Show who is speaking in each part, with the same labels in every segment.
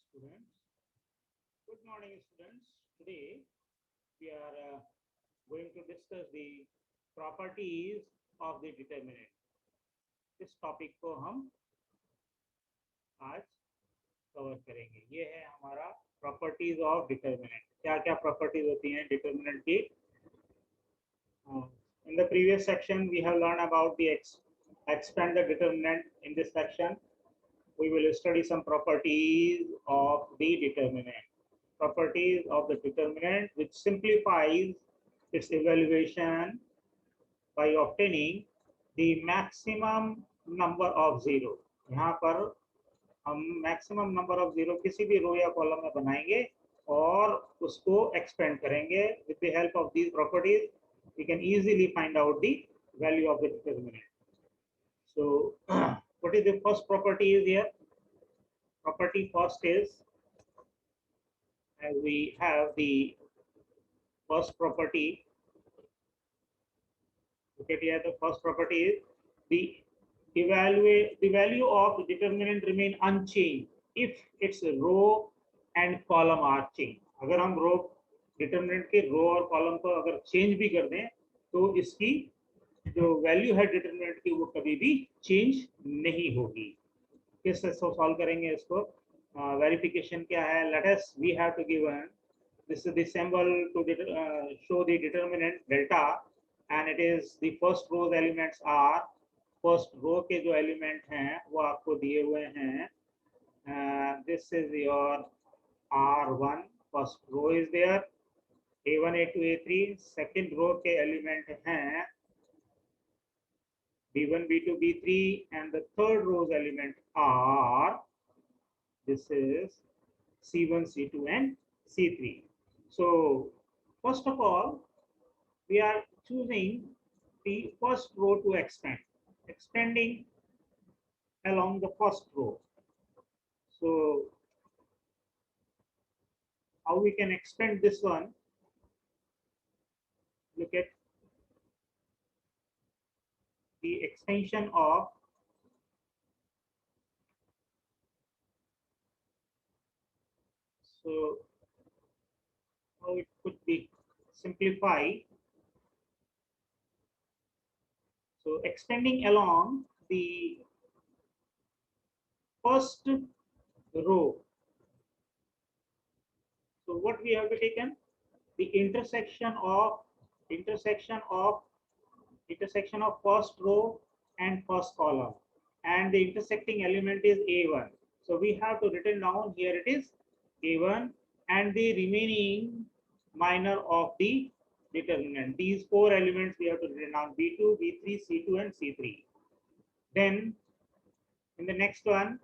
Speaker 1: Students. Good morning, students. Today we are going to discuss the properties of the determinant. इस topic को हम आज cover करेंगे। ये है हमारा प्रॉपर्टीज ऑफ डिटर्मिनेंट। क्या क्या प्रॉपर्टीज होती हैं डिटर्मिनेंट की? In the previous section, we have learned about the expand the determinant. In this section, we will study some properties of the determinant. Properties of the determinant, which simplifies its evaluation by obtaining the maximum number of zero. यहाँ पर हम maximum number of zero किसी भी रो या column में बनाएंगे और उसको expand करेंगे. With the help of these properties, we can easily find out the value of the determinant. So, what is the first property is here? Property first is, as we have the first property. Look at here, the first property is the value of the determinant remain unchanged if its row and column are changed. अगर हम रो determinant के रो और column को अगर change भी कर दें तो इसकी जो वैल्यू है डिटर्मिनेंट की वो कभी भी चेंज नहीं होगी। किससे सॉल्व करेंगे इसको? वेरिफिकेशन क्या है? Let us we have to given this is the symbol to show the determinant delta, and it is the first row elements are first row के जो एलिमेंट हैं वो आपको दिए हुए हैं. This is your R1, first row is there, A1 A2 A3. second row के element हैं B1 B2 B3, and the third rows element are, this is C1 C2 and C3. So first of all, we are choosing the first row to expand, expanding along the first row. So how we can expand this one? Look at the extension of so how it could be simplified. So extending along the first row. So what we have to taken? The intersection of first row and first column, and the intersecting element is A1. So we have to written down here it is A1 and the remaining minor of the determinant. These four elements we have to written down: B2, B3, C2 and C3. Then in the next one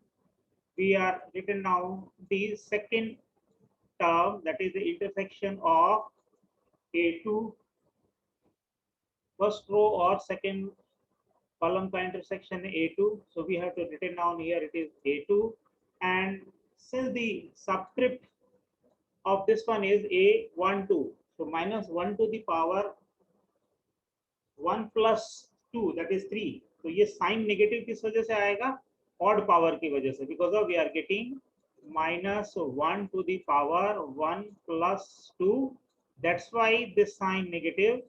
Speaker 1: we are written down the second term, that is the intersection of A2, first row or second column का intersection A2. So we have to written down here it is A2, and since the subscript of this one is A12, so minus 1 to the power 1 plus 2, that is 3. तो ये sign negative किस वजह से आएगा? Odd power की वजह से, because of we are getting minus 1 to the power 1 plus 2. That's why this sign negative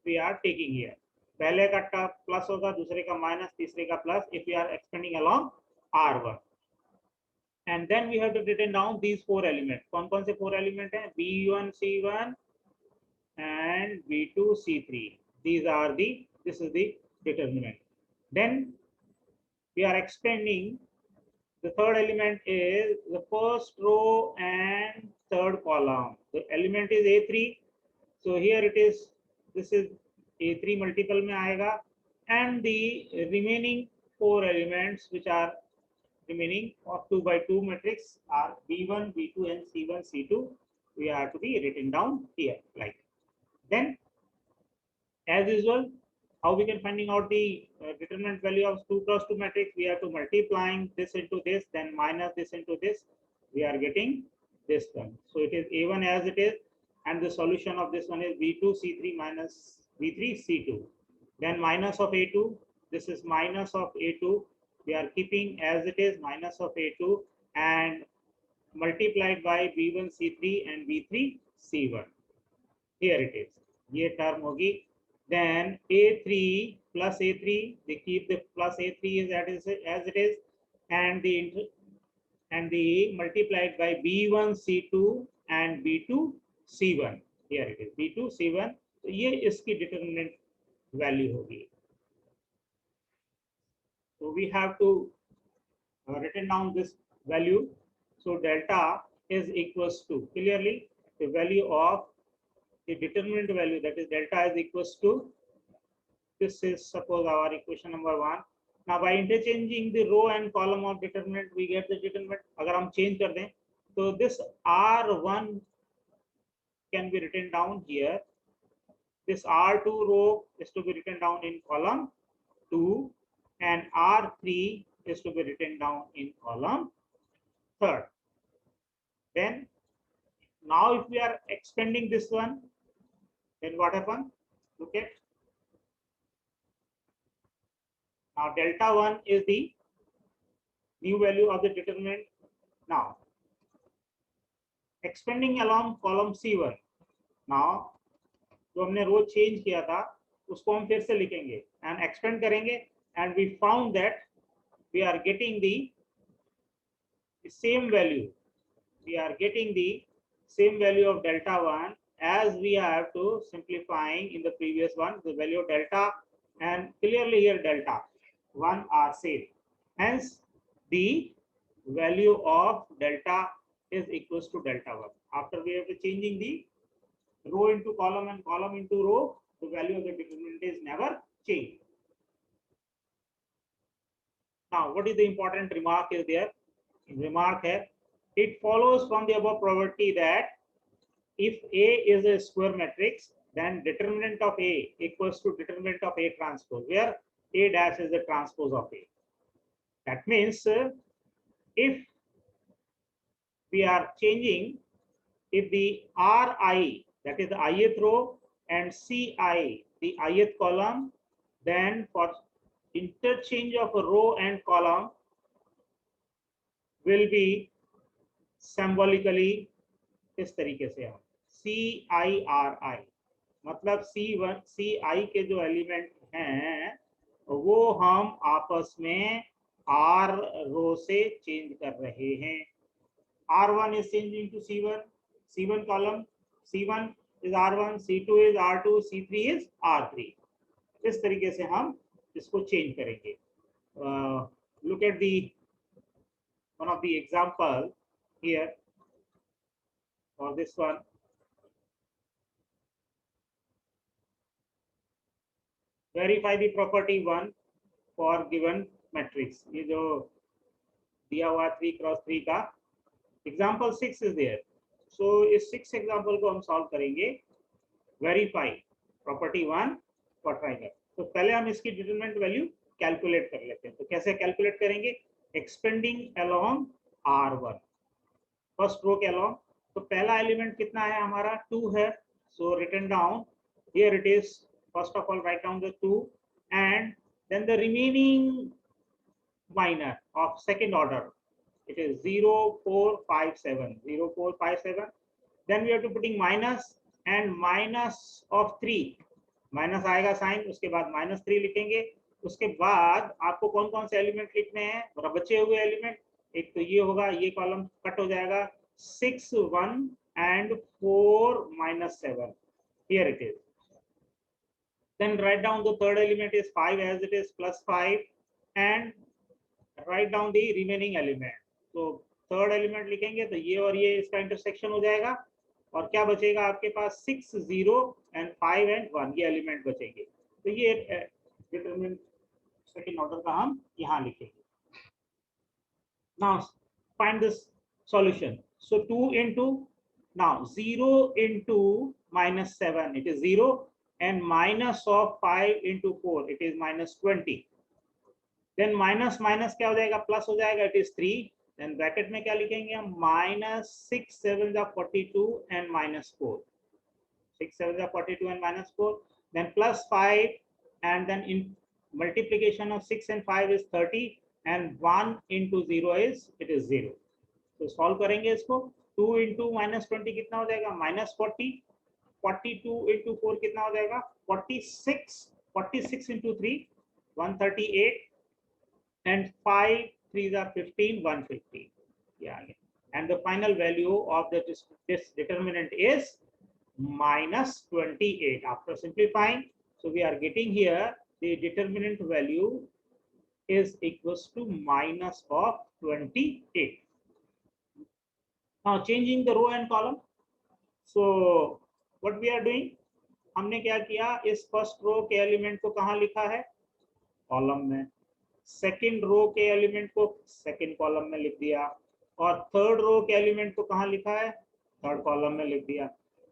Speaker 1: we are taking here. पहले का प्लस होगा, दूसरे का माइनस, तीसरे का plus, if we are expanding along R1. And then we have to written down these four elements. कौन कौन से four element हैं? B1 C1 and B2 C3. These are this is the determinant. Then we are expanding. The third element is the first row and third column. The element is A3. So here it is, this is A3 multiple में आएगा, and the remaining four elements which are remaining of 2 by 2 matrix are B1, B2 and C1, C2. We are to be written down here like. Then as usual, how we can finding out the determinant value of 2 cross 2 matrix? We have to multiplying this into this, then minus this into this. We are getting this one. So it is A1 as it is, and the solution of this one is B2 C3 minus B3 C2. Then minus of A2. This is minus of A2. We are keeping as it is, minus of A2, and multiplied by B1 C3 and B3 C1. Here it is. ये term होगी. Then A3 plus A3, they keep the plus A3 as it is, and the multiplied by B1 C2 and B2 C1. Here it is B2 C1. तो ये इसकी determinant value होगी. So we have to written down this value. So delta is equals to, clearly the value of the determinant value, that is delta, is equals to, this is suppose our equation number 1. Now by interchanging the row and column of determinant, we get the determinant. अगर हम change कर दें, so this R1 can be written down here. This R2 row is to be written down in column 2, and R3 is to be written down in column 3rd. Then now if we are expanding this one, then what happens? Look at. Now delta 1 is the new value of the determinant. Now expanding along column C1. Now जो हमने रो change किया था उसको हम फिर से लिखेंगे and expand करेंगे, and we found that we are getting the same value. We are getting the same value of delta 1 as we have to simplifying in the previous one, the value of delta, and clearly here delta 1 are same. Hence the value of delta is equals to delta 1. After we have to changing the row into column and column into row, the value of the determinant is never changed. Now what is the important remark is there? Remark है, it follows from the above property that if A is a square matrix, then determinant of A equals to determinant of A transpose, where A dash is the transpose of A. That means if we are changing, if the Ri, that is the ith row, and Ci, the ith column, then for interchange of a row and column will be symbolically इस तरीके से हम CIRI, मतलब C1 CI के जो element हैं वो हम आपस में R रो से चेंज कर रहे हैं. R1 is changing to C1, C1 column, C1 is R1, C2 is R2, C3 is R3. इस तरीके से हम इसको चेंज करेंगे. Look at the one of the example here for this one. Verify the property 1 for given matrix. ये जो दिया हुआ 3 क्रॉस 3 का एग्जाम्पल 6 is there. So इस 6 एग्जाम्पल को हम सॉल्व करेंगे. Verify property 1 for triangle. तो पहले हम इसकी डिटरमिनेंट वैल्यू कैलकुलेट कर लेते हैं. तो कैसे कैलकुलेट करेंगे? Expanding along R1, first row के अलोंग. तो पहला एलिमेंट कितना है हमारा? 2 है. So written down here it is. First of all, write down the 2, and then the remaining minor of second order, it is 0, 4, 5, 7, 0, 4, 5, 7. Then we have to putting minus and minus of 3. Minus आएगा sign, उसके बाद -3 लिखेंगे. उसके बाद आपको कौन कौन से एलिमेंट लिखने हैं? बचे हुए एलिमेंट, एक तो ये होगा, ये कॉलम कट हो जाएगा. 6, 1 and 4, -7. Here it is. Then write down the third element is 5 as it is, +5, and write down the remaining element. So third element लिखेंगे तो ये और ये इसका इंटरसेक्शन हो जाएगा, और क्या बचेगा आपके पास? 6, 0 and 5 and 1, ये एलिमेंट बचेंगे. तो ये डिटरमिनेंट सेकंड ऑर्डर का हम यहाँ लिखेंगे. Now find this solution. So 2 into, now 0 into -7, it is 0, and minus of 5 into 4, it is -20. Then minus minus क्या हो जाएगा? प्लस हो जाएगा, it is 3. Then ब्रैकेट में क्या लिखेंगे हम? -6, 7 are 42 and -4. 6, 7 are 42 and -4. Then +5, and then in multiplication of 6 and 5 is 30, and 1 into 0 is, it is 0. तो सॉल्व करेंगे इसको, 2 इंटू -20 कितना हो जाएगा, -40, 42 इंटू 4 कितना हो जाएगा, 46, 46 into 3 138, and 5 3s are 15, 150. Yeah, and the final value of this determinant is -28 after simplifying. So we are getting here the determinant value is equals to minus of 28. Now changing the row and column. So what we are doing, हमने क्या किया, इस first row के element को कहाँ लिखा है, column में, सेकंड रो के एलिमेंट को सेकंड कॉलम में लिख दिया, और थर्ड रो के एलिमेंट को कहाँ लिखा है, थर्ड कॉलम में लिख दिया।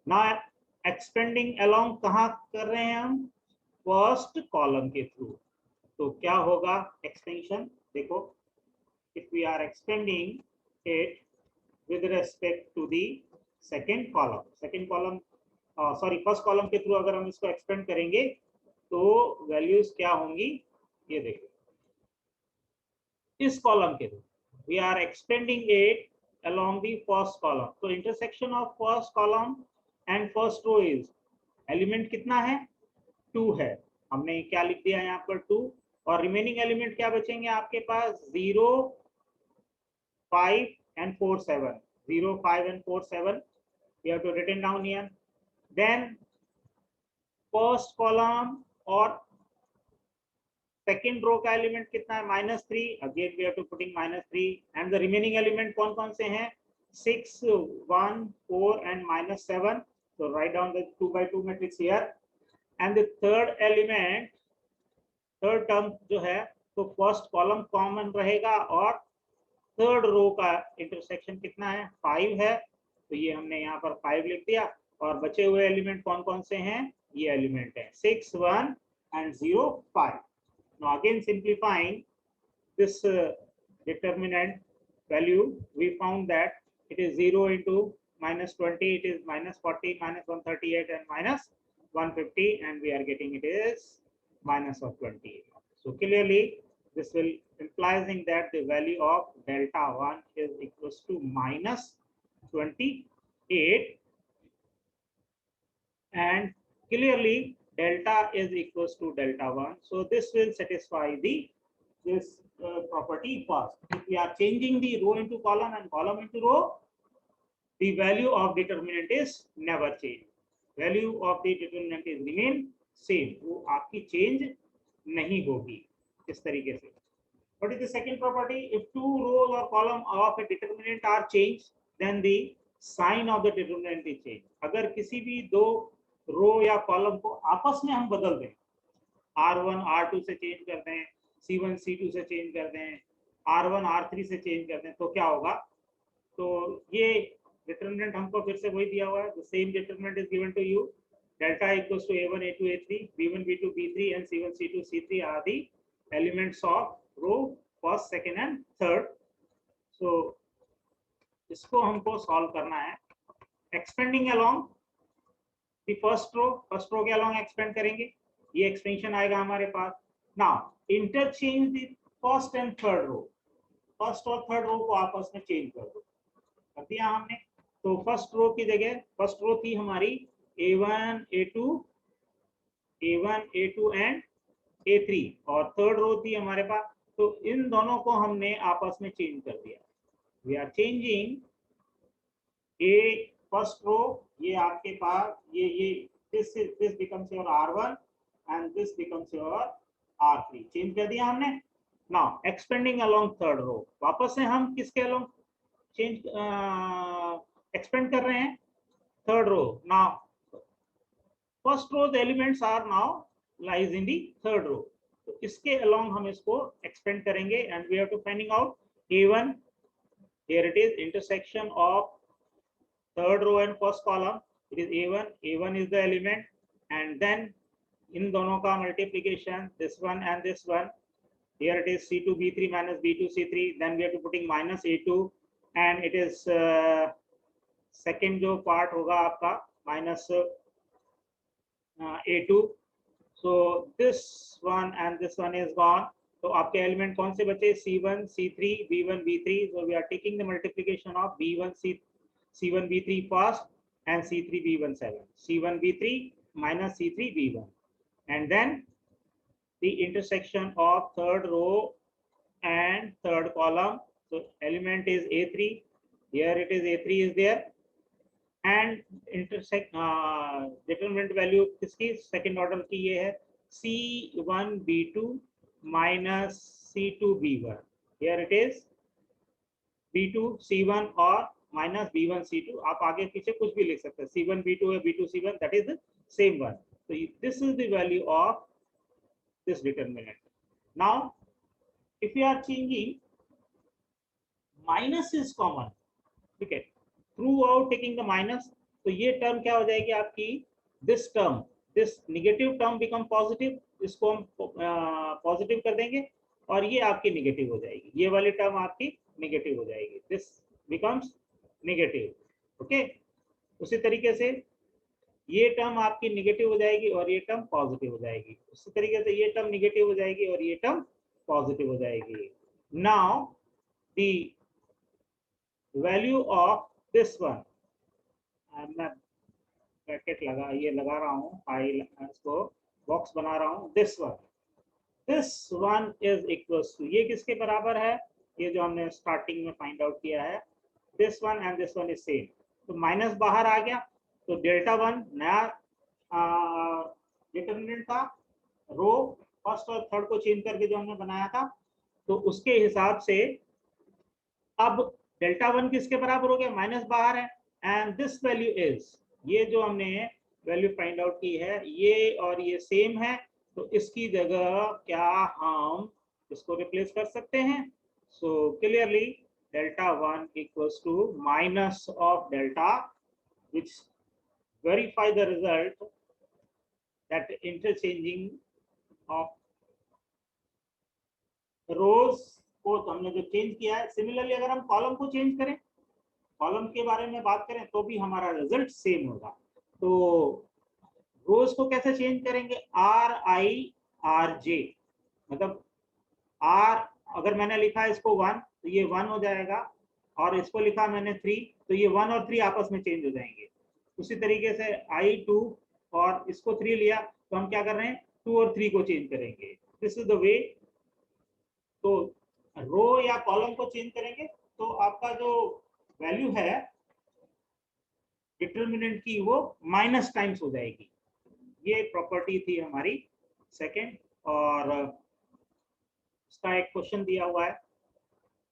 Speaker 1: ना एक्सपेंडिंग अलोंग कहाँ कर रहे हैं हम, फर्स्ट कॉलम के थ्रू। तो क्या होगा एक्सटेंशन, देखो, if we are expanding it with respect to the second column, sorry first column के थ्रू अगर हम इसको एक्सपेंड करेंगे तो वैल्यूज क्या होंगी, ये देखो, इस कॉलम के through we are expanding it along the first column. So intersection of first column and first row is, element कितना है, 2 है, हमने क्या लिख दिया यहाँ पर 2, और रिमेनिंग एलिमेंट क्या बचेंगे आपके पास, 0 5 and 4 7, 0 5 and 4 7 we have to written down here. Then first column और सेकेंड रो का एलिमेंट कितना है, -3, again we have to putting -3, and the remaining element कौन कौन से हैं, 6 1 4 and -7. So write down the 2 by 2 matrix here, and the third element, third term जो है, तो फर्स्ट कॉलम कॉमन रहेगा और थर्ड रो का इंटरसेक्शन कितना है, 5 है, तो ये हमने यहाँ पर 5 लिख दिया, और बचे हुए एलिमेंट कौन कौन से हैं, ये एलिमेंट है 6 1 and 0 5. Now again simplifying this determinant value, we found that it is 0 into -20, it is -40, -138 and -150, and we are getting it is minus of 28. So clearly this will implying that the value of delta 1 is equals to -28, and clearly delta is equals to delta 1. So this will satisfy this property first. If we are changing the row into column and column into row, the value of determinant is never changed. Value of the determinant is remain same, वो आपकी change नहीं होगी इस तरीके से. What is the second property? If 2 rows or column of a determinant are changed, then the sign of the determinant is changed. अगर किसी भी दो रो या कॉलम को आपस में हम बदल दें, R1 R2 से चेंज कर दें, C1 C2 से चेंज कर दें, R1 R3 से चेंज कर दें, तो क्या होगा, तो ये डिटरमिनेंट हमको फिर से वही दिया हुआ है, the same determinant is given to you, delta equals to A1 A2 A3, B1 B2 B3 and C1 C2 C3 are the elements of row first second and third. So इसको हमको solve करना है, expanding along the first row के along expand करेंगे, ये expansion आएगा हमारे पास. Now interchange the first and third row, first और थर्ड रो को आपस में चेंज कर दो, कर दिया हमने. तो फर्स्ट रो की जगह, फर्स्ट रो थी हमारी A1 A2 एंड A3, और थर्ड रो थी हमारे पास, तो इन दोनों को हमने आपस में चेंज कर दिया. We are changing a first row, ये आपके पास ये this becomes your R1 and this becomes your R3, change कर दिया हमने. Now expanding along third row, वापस से हम किसके अलोंग चेंज एक्सपेंड कर रहे हैं, third row. Now first row the elements are now lies in the third row, तो इसके अलोंग हम इसको एक्सपेंड करेंगे, and we have to finding out A1, here it is intersection of third row and first column, it is A1 is the element, and then इन दोनों का multiplication, this one and this one, here it is C2 B3 minus B2 C3, then we have to putting minus A2, and it is second जो part होगा आपका minus A2. So this one and this one is gone, तो आपके element कौन से बचे? C1 C3 B1 B3. So we are taking the multiplication of B1 C1 B3 first and C3 B1 7. C1 B3 minus C3 B1, and then the intersection of third row and third column. So element is A3. Here it is A3 is there, and intersect determinant value किसकी? Second order की ये है C1 B2 minus C2 B1. Here it is B2 C1 और minus B1 C2. आप आगे पीछे कुछ भी लिख सकते हैं, C1 B2 है, B2 C1, that is the same one. So this is the value of this determinant. Now if you are changing minus is common, ठीक है, through out taking the minus, तो ये टर्म क्या हो जाएगी आपकी? This term, this negative term become positive, इसको हम पॉजिटिव कर देंगे और ये आपकी निगेटिव हो जाएगी, ये वाली टर्म आपकी निगेटिव हो जाएगी, दिस बिकम्स निगेटिव. ओके, उसी तरीके से ये टर्म आपकी निगेटिव हो जाएगी और ये टर्म पॉजिटिव हो जाएगी, उसी तरीके से ये टर्म निगेटिव हो जाएगी और ये टर्म पॉजिटिव हो जाएगी. Now the value of this one, मैं ब्रैकेट लगा ये लगा रहा हूँ, फाइल इसको बॉक्स बना रहा हूँ, this one is equal to, ये किसके बराबर है? ये जो हमने स्टार्टिंग में फाइंड आउट किया है, this one and this one is same. तो माइनस बाहर आ गया, तो डेल्टा वन नया डिटरमिनेंट था, रो फर्स्ट और थर्ड को चेंज करके जो हमने बनाया था, तो उसके हिसाब से अब डेल्टा वन किसके बराबर हो गया? माइनस बाहर है, एंड दिस वैल्यू इज, ये जो हमने वैल्यू फाइंड आउट की है ये और ये सेम है, तो इसकी जगह क्या हम इसको रिप्लेस कर सकते हैं? So clearly delta one equals to minus of delta, which verify the result that interchanging of rows को तो हमने जो चेंज किया है. सिमिलरली अगर हम कॉलम को चेंज करें, कॉलम के बारे में बात करें, तो भी हमारा रिजल्ट सेम होगा. तो रोज को कैसे चेंज करेंगे? RIRJ, मतलब R अगर मैंने लिखा है इसको 1 तो ये 1 हो जाएगा, और इसको लिखा मैंने 3 तो ये 1 और 3 आपस में चेंज हो जाएंगे. उसी तरीके से I2 और इसको 3 लिया तो हम क्या कर रहे हैं? 2 और 3 को चेंज करेंगे. This is the way. तो रो या कॉलम को चेंज करेंगे तो आपका जो वैल्यू है डिटरमिनेंट की वो माइनस टाइम्स हो जाएगी. ये प्रॉपर्टी थी हमारी सेकंड. और इसका एक क्वेश्चन दिया हुआ है,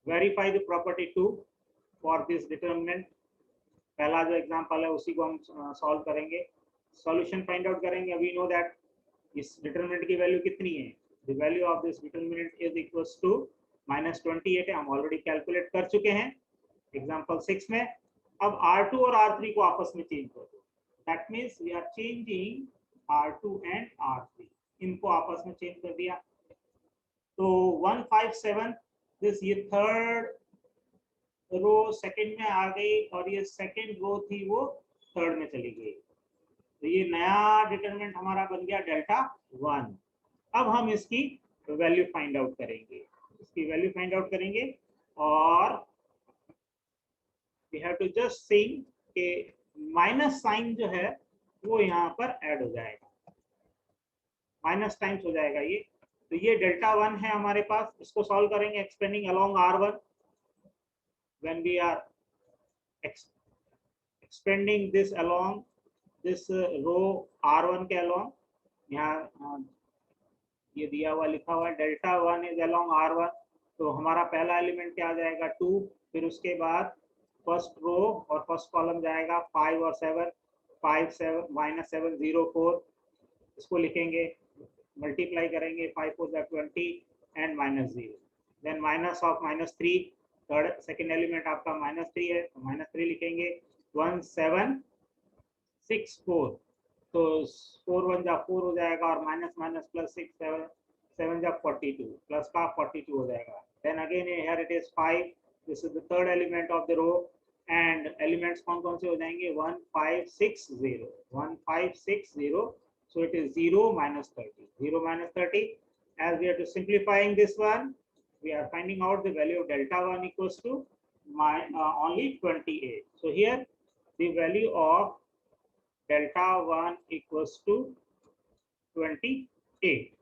Speaker 1: verify the property 2 for this determinant. पहला जो एग्जांपल है उसी को हम सॉल्व करेंगे, सॉल्यूशन फाइंड आउट करेंगे. वी नो दैट इस डिटरमिनेंट की वैल्यू कितनी है? The value of this determinant is equals to -28 है, हम ऑलरेडी कैलकुलेट कर चुके हैं एग्जांपल 6 में. अब R2 और R3 को आपस में चेंज कर दो, that means we are changing R2 and R3, इनको आपस में चेंज कर दिया. तो 157 दिस, ये थर्ड रो सेकंड में आ गई और ये सेकंड रो थी वो थर्ड में चली गई. तो ये नया डिटरमिनेंट हमारा बन गया डेल्टा 1. अब हम इसकी वैल्यू फाइंड आउट करेंगे, इसकी वैल्यू फाइंड आउट करेंगे और we have to just see कि माइनस साइन जो है वो यहाँ पर ऐड हो जाएगा, माइनस टाइम्स हो जाएगा ये. तो ये डेल्टा 1 है हमारे पास, इसको सॉल्व करेंगे expanding along R1. when we are expanding this along this row R1 के along, यहाँ ये दिया हुआ लिखा हुआ डेल्टा 1 इज along R1, तो हमारा पहला एलिमेंट क्या आ जाएगा? 2. फिर उसके बाद फर्स्ट रो और फर्स्ट कॉलम जाएगा 5 और 7, 5 7 -7 0 4, इसको लिखेंगे, मल्टीप्लाई करेंगे, 5 4 20 and -0. Then minus of -3, third second element आपका -3 है, तो -3 लिखेंगे. 1 7 6 4, तो 4 1 जा 4 हो जाएगा और माइनस माइनस प्लस 6 7 7 जा 42, प्लस का 42 हो जाएगा. Then again here it is 5, this is the third element of the row, and elements कौन कौन से हो जाएंगे? 1 5 6 0, 1 5 6 0. सो it is 0 -30, 0 -30. as we are to simplifying this one, we are finding out the value of delta 1 equals to only 28. So here the value of delta 1 equals to 28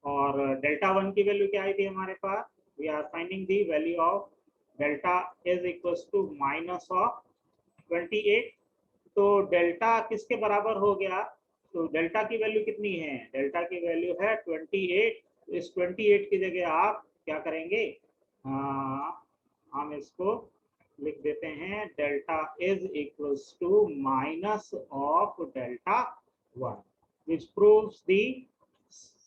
Speaker 1: और delta 1 की value क्या आई थी हमारे पास? We are finding the value of delta is equals to minus of 28. तो delta किसके बराबर हो गया? तो डेल्टा की वैल्यू कितनी है? डेल्टा की वैल्यू है 28. इस 28 की जगह आप क्या करेंगे? हम इसको लिख देते हैं delta is equals to minus of delta 1 which proves the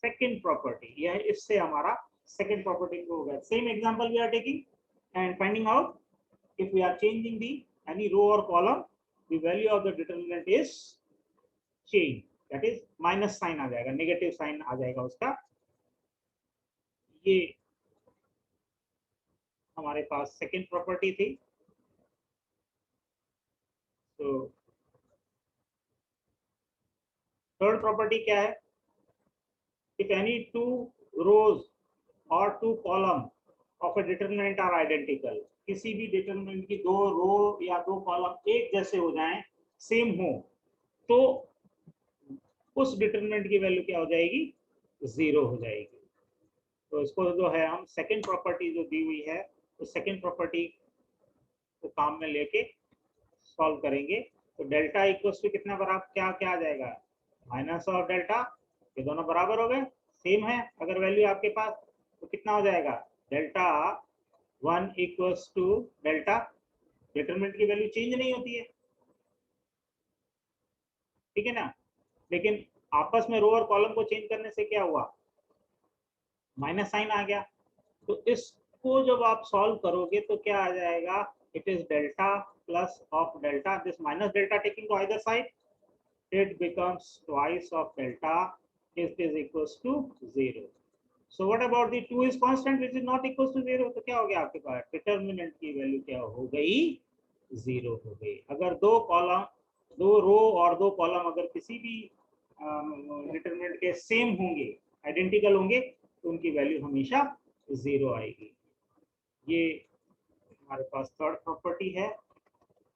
Speaker 1: second property. यह इससे हमारा second property prove होगा. Same example we are taking and finding out if we are changing the any row or column, the value of the determinant is changed. That is minus sign आ जाएगा, negative sign आ जाएगा उसका. ये हमारे पास second property थी. So third property क्या है? If any two rows or two column of a determinant are identical, किसी भी डिटरमिनेंट की दो रो या दो कॉलम एक जैसे हो जाएं, सेम हो, तो उस डिटरमिनेंट की वैल्यू क्या हो जाएगी? 0 हो जाएगी. तो इसको जो है हम सेकंड प्रॉपर्टी जो दी हुई है, उस सेकंड प्रॉपर्टी को काम में लेके सॉल्व करेंगे. तो डेल्टा इक्वल्स टू कितना बराबर क्या क्या आ जाएगा? Minus of delta. ये दोनों बराबर हो गए, सेम है. अगर वैल्यू आपके पास तो कितना हो जाएगा? Delta 1 equals to delta. Determinant की वैल्यू चेंज नहीं होती है, ठीक है ना? लेकिन आपस में रो और कॉलम को चेंज करने से क्या हुआ? माइनस साइन आ गया. तो इसको जब आप सॉल्व करोगे तो क्या आ जाएगा? It is delta plus of delta. This minus delta taking to either side, it becomes twice of delta. It is equals to 0. So what about the 2 is constant which is not equals to 0? तो क्या हो गया आपके पास? Determinant की value क्या हो गई? 0 हो गई. अगर दो कॉलम, दो रो और दो कॉलम अगर किसी भी डिटरमिनेंट के सेम होंगे, आइडेंटिकल होंगे, तो उनकी वैल्यू हमेशा 0 आएगी. ये हमारे पास थर्ड प्रॉपर्टी है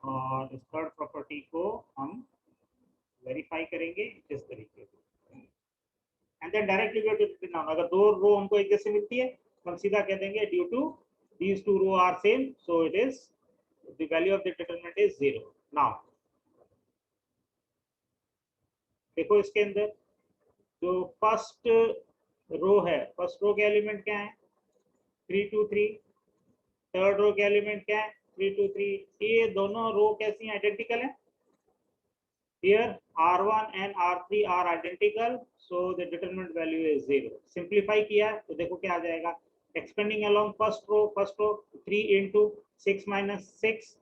Speaker 1: और इस थर्ड प्रॉपर्टी को हम वेरीफाई करेंगे इस तरीके से. And then directly we have to written down. अगर दो रो हमको एक जैसे मिलती है तो हम सीधा कह देंगे due to these two row are same, so it is the value of the determinant is 0. Now देखो इसके अंदर जो फर्स्ट रो है, फर्स्ट रो के एलिमेंट क्या है? 3 2 3. थर्ड रो के एलिमेंट क्या है? 3 2 3. ये दोनों रो कैसी हैं? आइडेंटिकल है. Here R1 and R3 are identical, so the determinant value is 0. Simplify किया तो देखो क्या आ जाएगा? Expanding along first row 3 into 6 minus 6,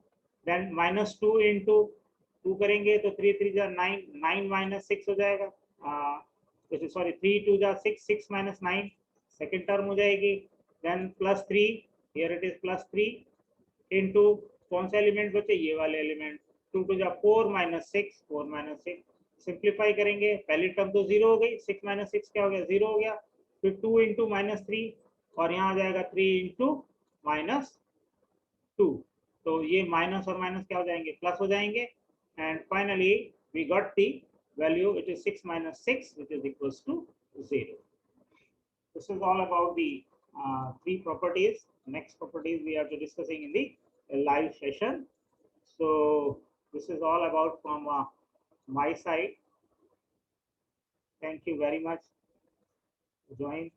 Speaker 1: then minus 2 into 2 करेंगे तो 3 3 जा 9, 9 minus 6 हो जाएगा. Sorry, 3 2 जा 6, 6 minus 9 सेकेंड टर्म हो जाएगी. Then plus 3, here it is plus 3 into कौन सा एलिमेंट बचे? ये वाले एलिमेंट. 2 टू जा 4 minus 6, 4 minus 6. सिंप्लीफाई करेंगे, पहली टर्म तो 0 हो गई, 6 minus 6 क्या हो गया? 0 हो गया. फिर 2 into minus 3 और यहाँ आ जाएगा 3 into minus 2. तो ये माइनस और माइनस क्या हो जाएंगे? प्लस हो जाएंगे. And finally we got the value, it is 6 minus 6 which is equals to 0. This is all about the three properties. Next properties we are to discussing in the live session. So this is all about from my side. Thank you very much. Join.